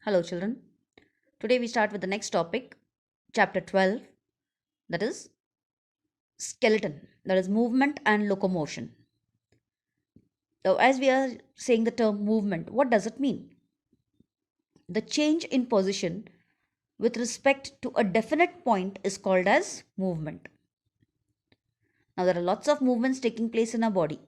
Hello, children. Today we start with the next topic, chapter 12, that is skeleton, that is movement and locomotion. Now, as we are saying the term movement, what does it mean? The change in position with respect to a definite point is called as movement. Now, there are lots of movements taking place in our body.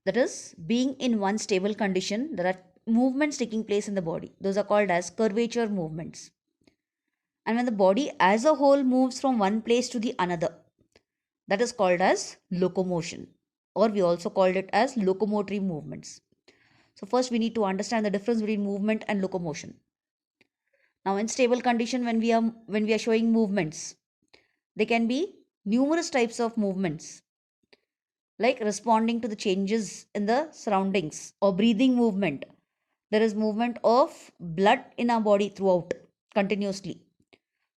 That is, being in one stable condition, there are movements taking place in the body. Those are called as curvature movements. And when the body as a whole moves from one place to the another, that is called as locomotion, or we also called it as locomotory movements. So first we need to understand the difference between movement and locomotion. Now in stable condition, when we are showing movements, there can be numerous types of movements, like responding to the changes in the surroundings or breathing movement. There is movement of blood in our body throughout continuously.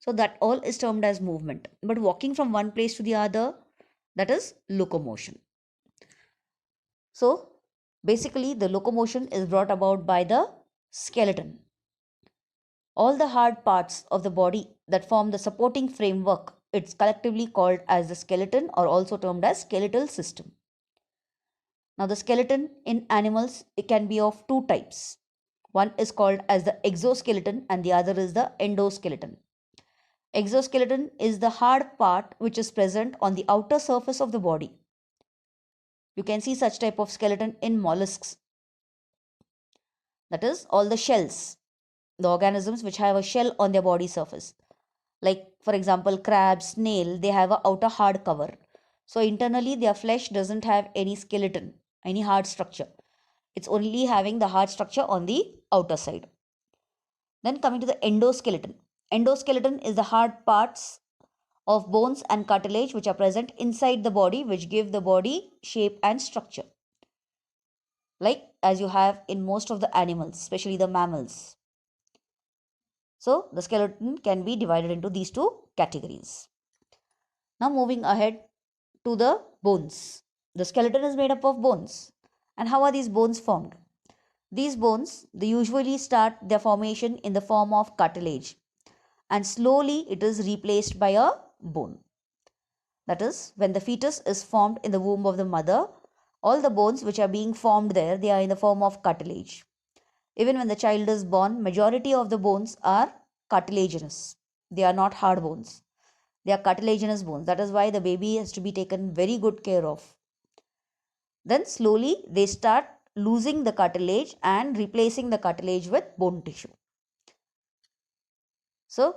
So that all is termed as movement. But walking from one place to the other, that is locomotion. So basically, the locomotion is brought about by the skeleton. All the hard parts of the body that form the supporting framework, it's collectively called as the skeleton or also termed as skeletal system. Now, the skeleton in animals, it can be of two types. One is called as the exoskeleton and the other is the endoskeleton. Exoskeleton is the hard part which is present on the outer surface of the body. You can see such type of skeleton in mollusks. That is, all the shells, the organisms which have a shell on their body surface. Like, for example, crab, snail, they have a outer hard cover. So internally, their flesh doesn't have any skeleton, any hard structure. It's only having the hard structure on the outer side. Then coming to the endoskeleton. Endoskeleton is the hard parts of bones and cartilage which are present inside the body, which give the body shape and structure, like as you have in most of the animals, especially the mammals. So the skeleton can be divided into these two categories. Now moving ahead to the bones. The skeleton is made up of bones. And how are these bones formed? These bones, they usually start their formation in the form of cartilage, and slowly it is replaced by a bone. That is, when the fetus is formed in the womb of the mother, all the bones which are being formed there, they are in the form of cartilage. Even when the child is born, majority of the bones are cartilaginous. They are not hard bones. They are cartilaginous bones. That is why the baby has to be taken very good care of. Then slowly they start losing the cartilage and replacing the cartilage with bone tissue. So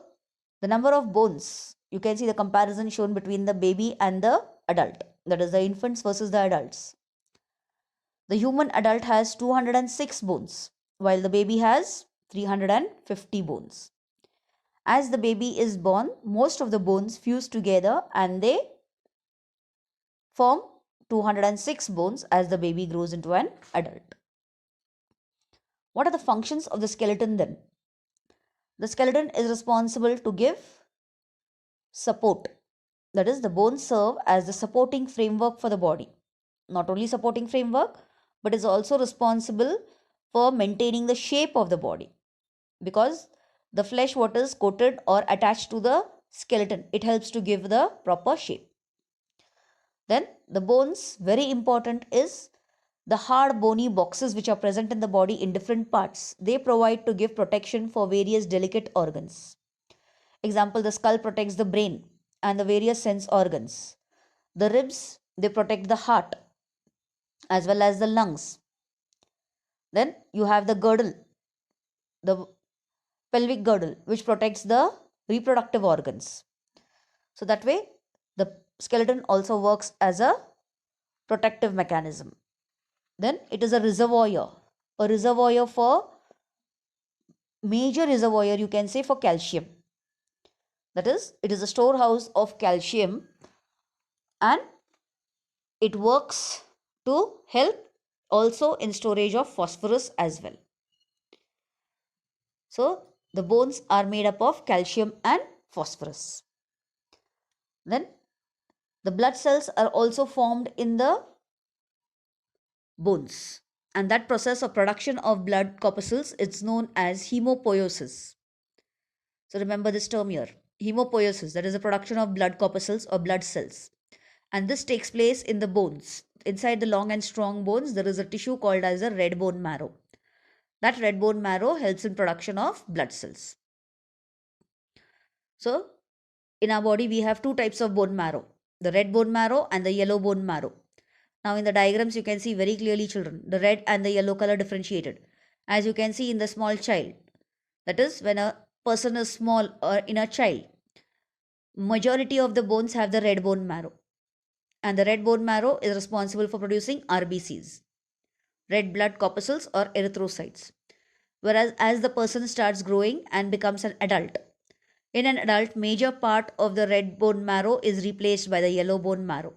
the number of bones, you can see the comparison shown between the baby and the adult. That is the infants versus the adults. The human adult has 206 bones, while the baby has 350 bones. As the baby is born, most of the bones fuse together and they form 206 bones as the baby grows into an adult. What are the functions of the skeleton then? The skeleton is responsible to give support. That is, the bones serve as the supporting framework for the body. Not only supporting framework, but is also responsible for maintaining the shape of the body, because the flesh what is coated or attached to the skeleton, it helps to give the proper shape. Then the bones, very important, is the hard bony boxes which are present in the body in different parts. They provide to give protection for various delicate organs. Example, the skull protects the brain and the various sense organs. The ribs, they protect the heart as well as the lungs. Then you have the girdle, the pelvic girdle, which protects the reproductive organs. So that way, the skeleton also works as a protective mechanism. Then it is a reservoir for major reservoir, you can say, for calcium. That is, it is a storehouse of calcium and it works to help also in storage of phosphorus as well. So the bones are made up of calcium and phosphorus. Then the blood cells are also formed in the bones. And that process of production of blood corpuscles is known as hemopoiesis. So remember this term here, hemopoiesis, that is the production of blood corpuscles or blood cells. And this takes place in the bones. Inside the long and strong bones, there is a tissue called as a red bone marrow. That red bone marrow helps in production of blood cells. So in our body, we have two types of bone marrow, the red bone marrow and the yellow bone marrow. Now in the diagrams, you can see very clearly, children, the red and the yellow color differentiated. As you can see in the small child, that is when a person is small or in a child, majority of the bones have the red bone marrow. And the red bone marrow is responsible for producing RBCs, red blood corpuscles or erythrocytes. Whereas as the person starts growing and becomes an adult, in an adult, major part of the red bone marrow is replaced by the yellow bone marrow.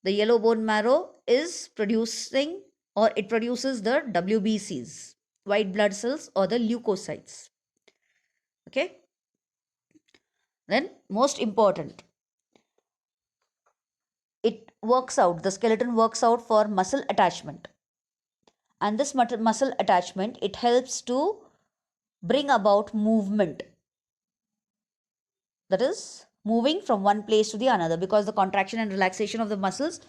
The yellow bone marrow is producing or it produces the WBCs, white blood cells or the leukocytes. Okay. Then most important, the skeleton works out for muscle attachment. And this muscle attachment, it helps to bring about movement. That is moving from one place to the another, because the contraction and relaxation of the muscles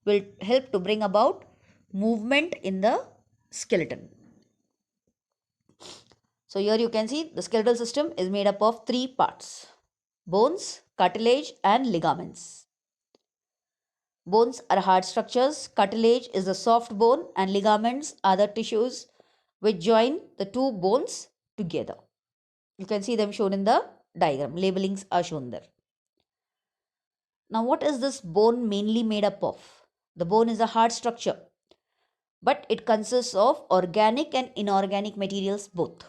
will help to bring about movement in the skeleton. So here you can see the skeletal system is made up of three parts: bones, cartilage and ligaments. Bones are hard structures, cartilage is the soft bone, and ligaments are the tissues which join the two bones together. You can see them shown in the diagram. Labelings are shown there. Now, what is this bone mainly made up of? The bone is a hard structure, but it consists of organic and inorganic materials both.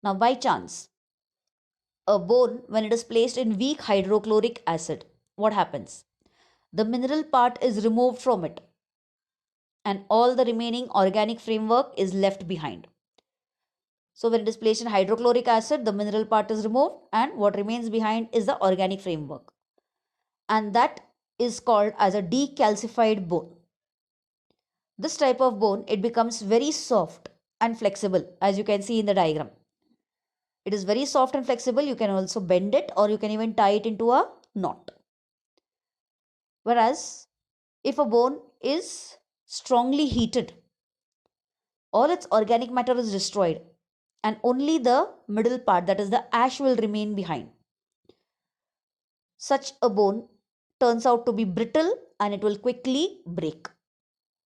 Now, by chance, a bone, when it is placed in weak hydrochloric acid, what happens? The mineral part is removed from it, and all the remaining organic framework is left behind. So, when it is placed in hydrochloric acid, the mineral part is removed, and what remains behind is the organic framework. And that is called as a decalcified bone. This type of bone, it becomes very soft and flexible, as you can see in the diagram. It is very soft and flexible. You can also bend it, or you can even tie it into a knot. Whereas if a bone is strongly heated, all its organic matter is destroyed and only the middle part, that is the ash, will remain behind. Such a bone turns out to be brittle and it will quickly break.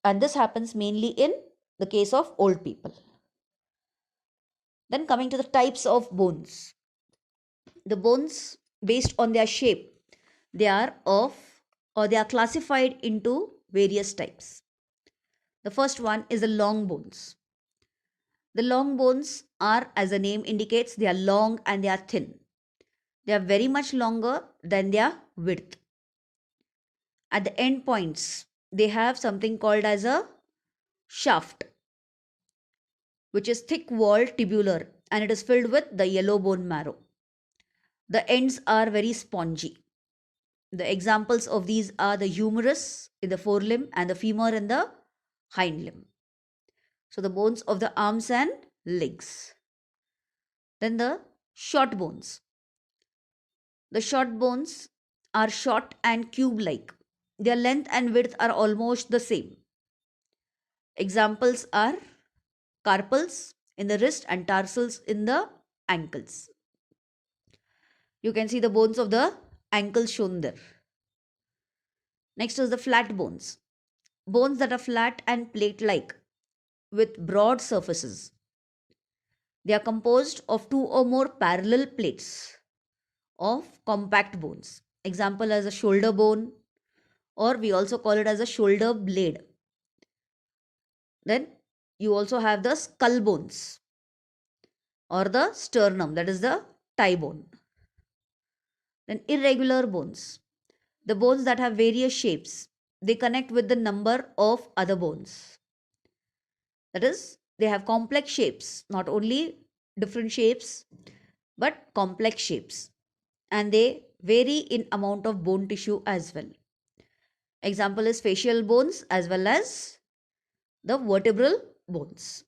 And this happens mainly in the case of old people. Then coming to the types of bones. The bones, based on their shape, they are classified into various types. The first one is the long bones. The long bones are, as the name indicates, they are long and they are thin. They are very much longer than their width. At the end points, they have something called as a shaft, which is thick walled tubular, and it is filled with the yellow bone marrow. The ends are very spongy. The examples of these are the humerus in the forelimb and the femur in the hind limb. So the bones of the arms and legs. Then the short bones. The short bones are short and cube-like. Their length and width are almost the same. Examples are carpals in the wrist and tarsals in the ankles. You can see the bones of the ankles shown there. Next is the flat bones. Bones that are flat and plate-like with broad surfaces. They are composed of two or more parallel plates of compact bones. Example as a shoulder bone, or we also call it as a shoulder blade. Then you also have the skull bones or the sternum, that is the thigh bone. Then irregular bones. The bones that have various shapes. They connect with the number of other bones. That is, they have complex shapes, not only different shapes, but complex shapes. And they vary in amount of bone tissue as well. Example is facial bones as well as the vertebral bones.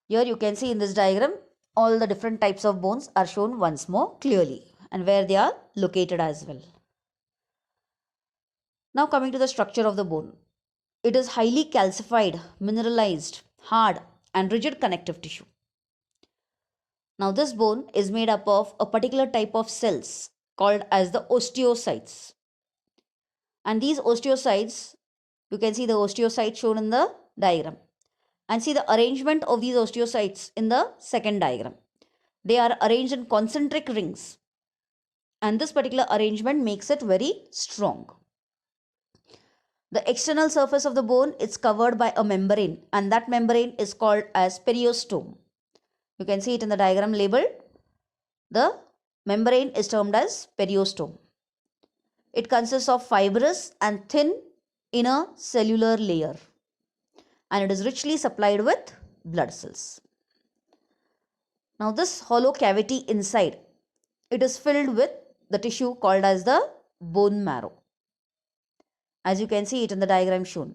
Here you can see in this diagram all the different types of bones are shown once more clearly and where they are located as well. Now coming to the structure of the bone. It is highly calcified, mineralized, hard and rigid connective tissue. Now this bone is made up of a particular type of cells called as the osteocytes. And these osteocytes, you can see the osteocytes shown in the diagram. And see the arrangement of these osteocytes in the second diagram. They are arranged in concentric rings. And this particular arrangement makes it very strong. The external surface of the bone is covered by a membrane and that membrane is called as periostome. You can see it in the diagram labeled. The membrane is termed as periostome. It consists of fibrous and thin inner cellular layer and it is richly supplied with blood cells. Now this hollow cavity inside, it is filled with the tissue called as the bone marrow. As you can see it in the diagram shown.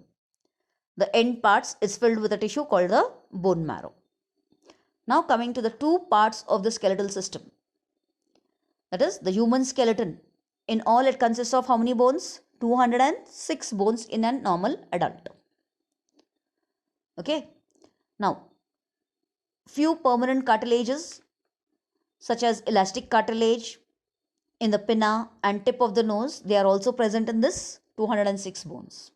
The end parts is filled with a tissue called the bone marrow. Now coming to the two parts of the skeletal system. That is the human skeleton. In all it consists of how many bones? 206 bones in a normal adult. Okay. Now, few permanent cartilages such as elastic cartilage in the pinna and tip of the nose, they are also present in this 206 bones.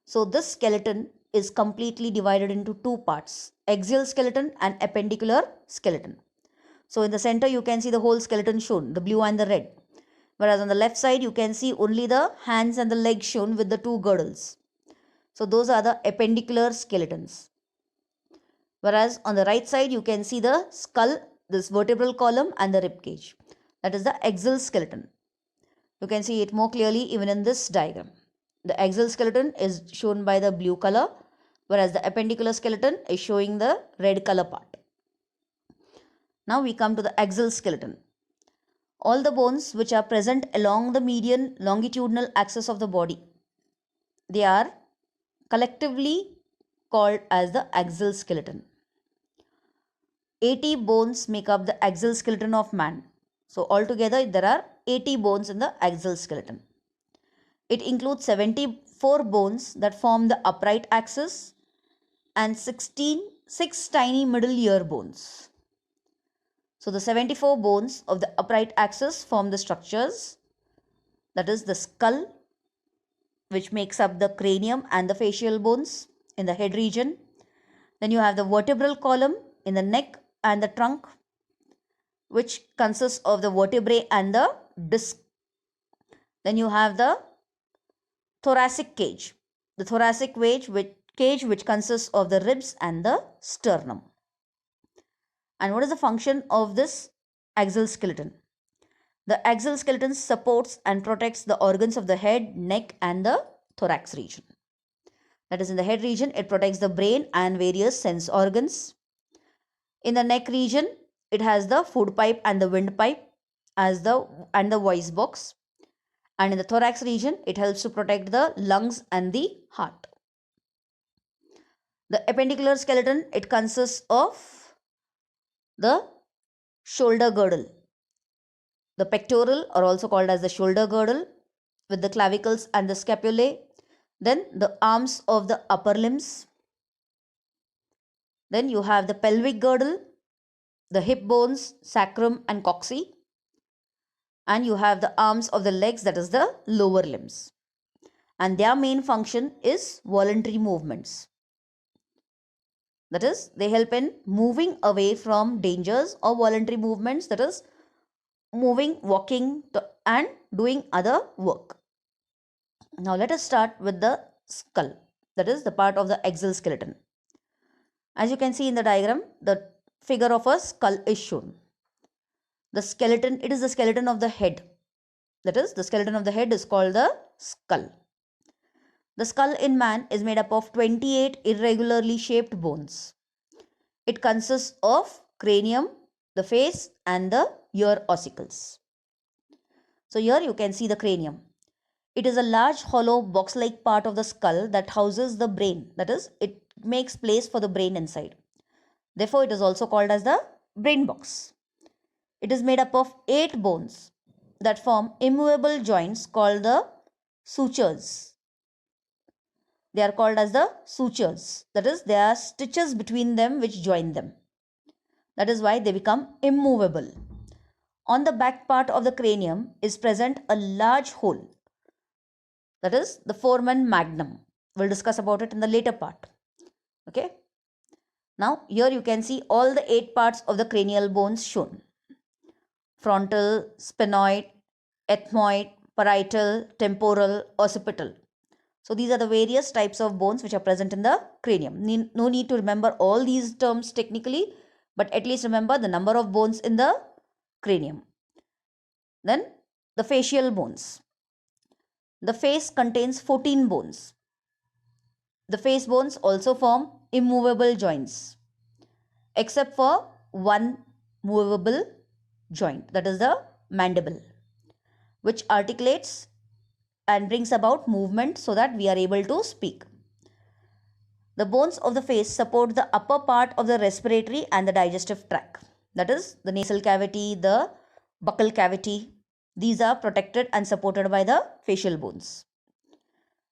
So this skeleton is completely divided into two parts, axial skeleton and appendicular skeleton. So in the center you can see the whole skeleton shown, the blue and the red. Whereas on the left side you can see only the hands and the legs shown with the two girdles. So those are the appendicular skeletons. Whereas on the right side you can see the skull, this vertebral column and the rib cage. That is the axial skeleton. You can see it more clearly even in this diagram. The axial skeleton is shown by the blue color, whereas the appendicular skeleton is showing the red color part. Now we come to the axial skeleton. All the bones which are present along the median longitudinal axis of the body, they are collectively called as the axial skeleton. 80 bones make up the axial skeleton of man. So altogether there are 80 bones in the axial skeleton. It includes 74 bones that form the upright axis and 6 tiny middle ear bones. So the 74 bones of the upright axis form the structures, that is the skull, which makes up the cranium and the facial bones in the head region. Then you have the vertebral column in the neck and the trunk, which consists of the vertebrae and the disc. Then you have the thoracic cage, the thoracic cage which consists of the ribs and the sternum. And what is the function of this axial skeleton? The axial skeleton supports and protects the organs of the head, neck and the thorax region. That is, in the head region, it protects the brain and various sense organs. In the neck region, it has the food pipe and the windpipe and the voice box. And in the thorax region, it helps to protect the lungs and the heart. The appendicular skeleton, it consists of the shoulder girdle. The pectoral are also called as the shoulder girdle with the clavicles and the scapulae. Then the arms of the upper limbs. Then you have the pelvic girdle, the hip bones, sacrum and coccyx. And you have the arms of the legs, that is the lower limbs. And their main function is voluntary movements. That is, they help in moving away from dangers or voluntary movements, that is, moving, walking and doing other work. Now let us start with the skull, that is the part of the axial skeleton. As you can see in the diagram, the figure of a skull is shown. The skeleton, it is the skeleton of the head. That is, the skeleton of the head is called the skull. The skull in man is made up of 28 irregularly shaped bones. It consists of cranium, the face and the ear ossicles. So here you can see the cranium. It is a large hollow box-like part of the skull that houses the brain. That is, it makes place for the brain inside. Therefore, it is also called as the brain box. It is made up of 8 bones that form immovable joints called the sutures. They are called as the sutures. That is, there are stitches between them which join them. That is why they become immovable. On the back part of the cranium is present a large hole. That is the foramen magnum. We'll discuss about it in the later part. Okay. Now here you can see all the 8 parts of the cranial bones shown. Frontal, sphenoid, ethmoid, parietal, temporal, occipital. So these are the various types of bones which are present in the cranium. No need to remember all these terms technically, but at least remember the number of bones in the cranium. Then the facial bones. The face contains 14 bones. The face bones also form immovable joints, except for one movable joint, that is the mandible, which articulates and brings about movement so that we are able to speak. The bones of the face support the upper part of the respiratory and the digestive tract, that is the nasal cavity, the buccal cavity. These are protected and supported by the facial bones.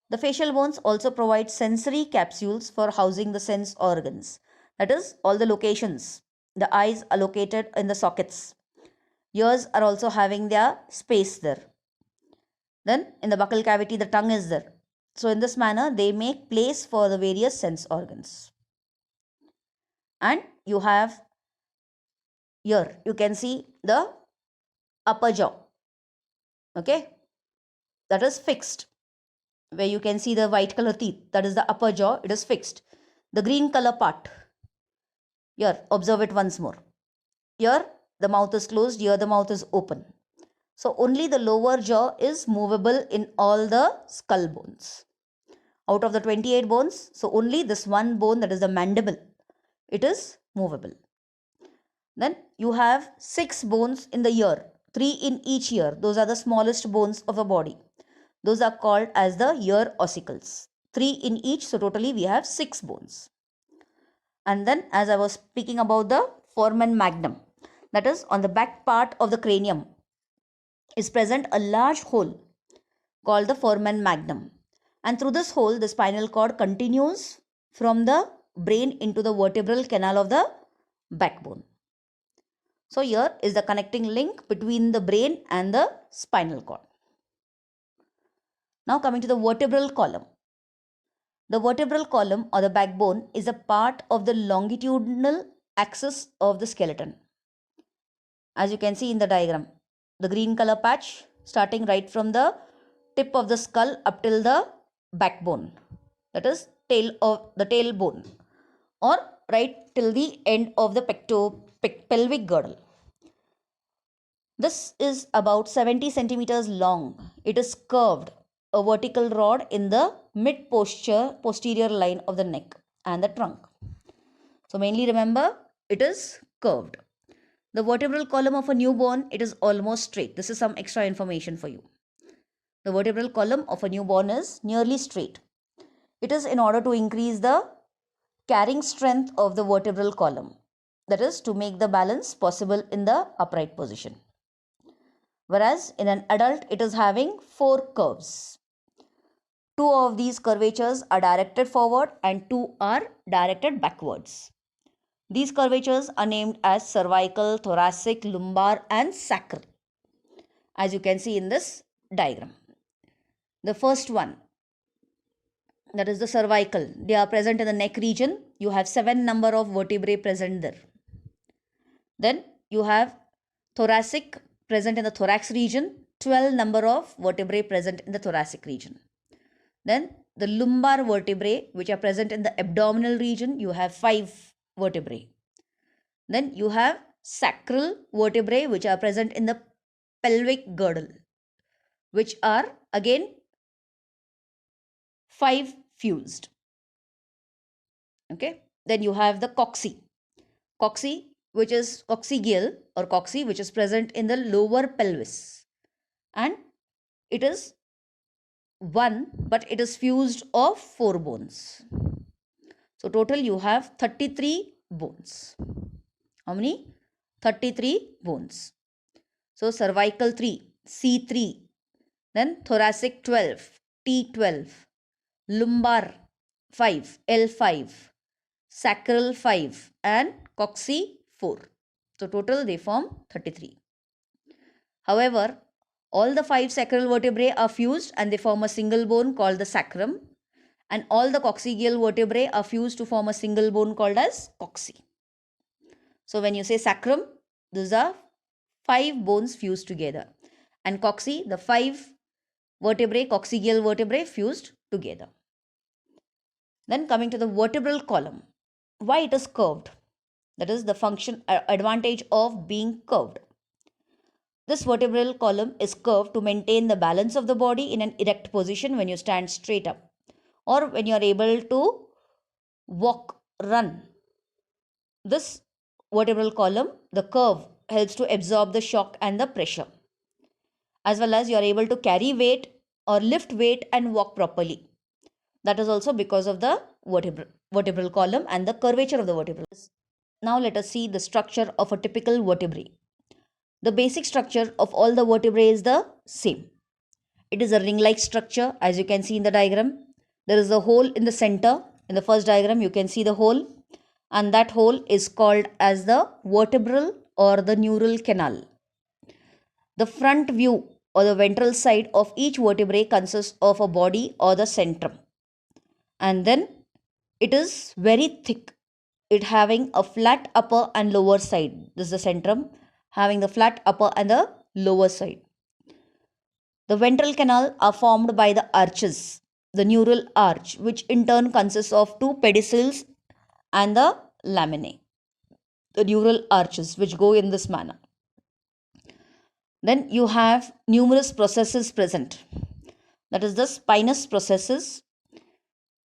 The facial bones also provide sensory capsules for housing the sense organs, that is all the locations. The eyes are located in the sockets. Ears are also having their space there. Then in the buccal cavity the tongue is there. So in this manner they make place for the various sense organs. And you have here you can see the upper jaw. Okay, that is fixed. Where you can see the white color teeth, that is the upper jaw, it is fixed. The green color part, here observe it once more. Here the mouth is closed, here the mouth is open. So only the lower jaw is movable in all the skull bones. Out of the 28 bones, so only this one bone, that is the mandible, it is movable. Then you have 6 bones in the ear, 3 in each ear. Those are the smallest bones of the body. Those are called as the ear ossicles. 3 in each, so totally we have 6 bones. And then as I was speaking about the foramen magnum, that is on the back part of the cranium is present a large hole called the foramen magnum. And through this hole, the spinal cord continues from the brain into the vertebral canal of the backbone. So here is the connecting link between the brain and the spinal cord. Now coming to the vertebral column. The vertebral column or the backbone is a part of the longitudinal axis of the skeleton. As you can see in the diagram, the green color patch starting right from the tip of the skull up till the backbone, that is tail of the tailbone, or right till the end of the pelvic girdle. This is about 70 centimeters long. It is curved, a vertical rod in the posterior line of the neck and the trunk. So mainly remember, it is curved. The vertebral column of a newborn, it is almost straight. This is some extra information for you. The vertebral column of a newborn is nearly straight. It is in order to increase the carrying strength of the vertebral column. That is to make the balance possible in the upright position. Whereas in an adult, it is having 4 curves. 2 of these curvatures are directed forward and 2 are directed backwards. These curvatures are named as cervical, thoracic, lumbar and sacral, as you can see in this diagram. The first one, that is the cervical, they are present in the neck region. You have 7 number of vertebrae present there. Then you have thoracic present in the thorax region, 12 number of vertebrae present in the thoracic region. Then the lumbar vertebrae which are present in the abdominal region, you have 5 vertebrae. Then you have sacral vertebrae which are present in the pelvic girdle, which are again 5 fused. Okay. Then you have the coccyx, which is coccygeal or coccyx, which is present in the lower pelvis, and it is 1, but it is fused of 4 bones. So total you have 33 bones. How many? 33 bones. So cervical 3, C3, then thoracic 12, T12, lumbar 5, L5, sacral 5 and coccyx 4. So total they form 33. However, all the 5 sacral vertebrae are fused and they form a single bone called the sacrum, and all the coccygeal vertebrae are fused to form a single bone called as coccyx. So when you say sacrum, these are 5 bones fused together, and coccyx, the 5 vertebrae, coccygeal vertebrae fused together. Then coming to the vertebral column, why it is curved? That is the function advantage of being curved. This vertebral column is curved to maintain the balance of the body in an erect position when you stand straight up, or when you are able to walk, run. This vertebral column, the curve, helps to absorb the shock and the pressure, as well as you are able to carry weight or lift weight and walk properly. That is also because of the vertebral column and the curvature of the vertebral. Now let us see the structure of a typical vertebrae. The basic structure of all the vertebrae is the same. It is a ring-like structure, as you can see in the diagram. There is a hole in the center. In the first diagram, you can see the hole, and that hole is called as the vertebral or the neural canal. The front view or the ventral side of each vertebrae consists of a body or the centrum, and then it is very thick, it having a flat upper and lower side. This is the centrum, having the flat upper and the lower side. The ventral canal are formed by the arches, the neural arch, which in turn consists of 2 pedicels and the laminae, the neural arches which go in this manner. Then you have numerous processes present. That is the spinous processes.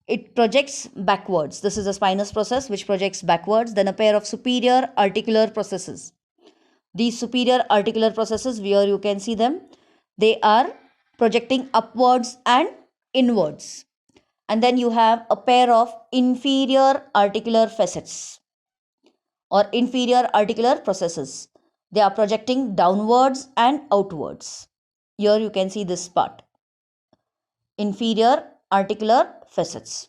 It projects backwards. This is the spinous process which projects backwards. Then a pair of superior articular processes. These superior articular processes, where you can see them, they are projecting upwards and inwards. And then you have a pair of inferior articular facets or inferior articular processes. They are projecting downwards and outwards. Here you can see this part. Inferior articular facets.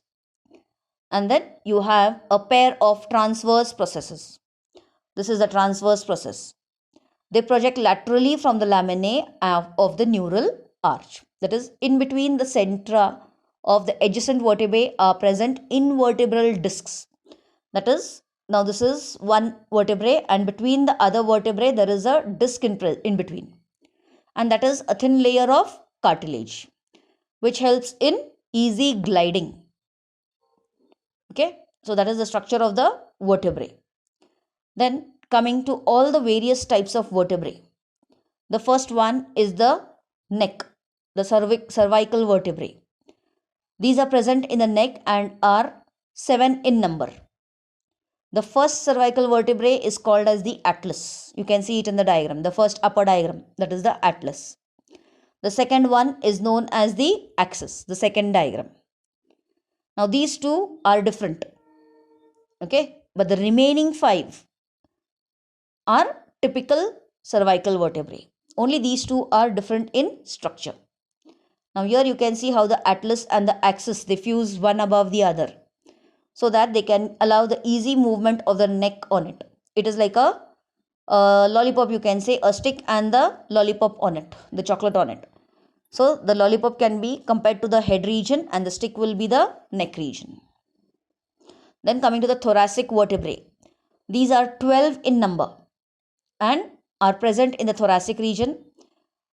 And then you have a pair of transverse processes. This is the transverse process. They project laterally from the laminae of the neural arch. That is, in between the centra of the adjacent vertebrae are present invertebral discs. That is, now this is one vertebrae, and between the other vertebrae there is a disc in between. And that is a thin layer of cartilage, which helps in easy gliding. Okay, so that is the structure of the vertebrae. Then coming to all the various types of vertebrae. The first one is the neck, the cervical vertebrae. These are present in the neck and are 7 in number. The first cervical vertebrae is called as the atlas. You can see it in the diagram, the first upper diagram, that is the atlas. The second one is known as the axis, the second diagram. Now these two are different. Okay, but the remaining 5 are typical cervical vertebrae. Only these two are different in structure. Now here you can see how the atlas and the axis, they fuse one above the other, so that they can allow the easy movement of the neck on it. It is like a lollipop, you can say, a stick and the lollipop on it, the chocolate on it. So the lollipop can be compared to the head region and the stick will be the neck region. Then coming to the thoracic vertebrae. These are 12 in number and are present in the thoracic region.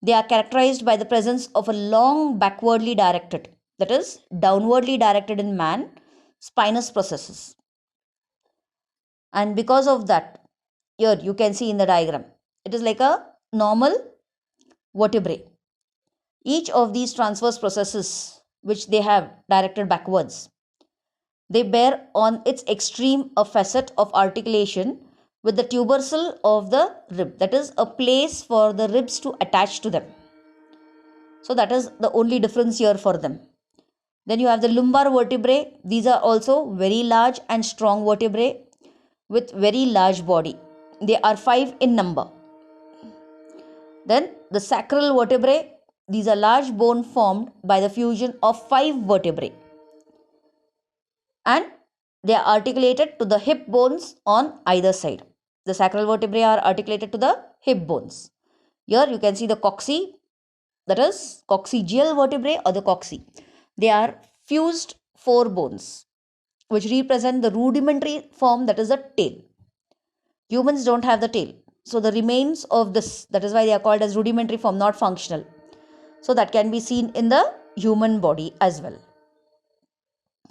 They are characterized by the presence of a long backwardly directed, that is downwardly directed in man, spinous processes. And because of that, here you can see in the diagram, it is like a normal vertebrae. Each of these transverse processes which they have directed backwards, they bear on its extreme a facet of articulation with the tubercle of the rib, that is a place for the ribs to attach to them. So that is the only difference here for them. Then you have the lumbar vertebrae. These are also very large and strong vertebrae with very large body. They are 5 in number. Then the sacral vertebrae. These are large bone formed by the fusion of 5 vertebrae. And they are articulated to the hip bones on either side. The sacral vertebrae are articulated to the hip bones. Here you can see the cocci, that is coccygeal vertebrae or the cocci. They are fused 4 bones which represent the rudimentary form, that is the tail. Humans don't have the tail. So the remains of this, that is why they are called as rudimentary form, not functional. So that can be seen in the human body as well.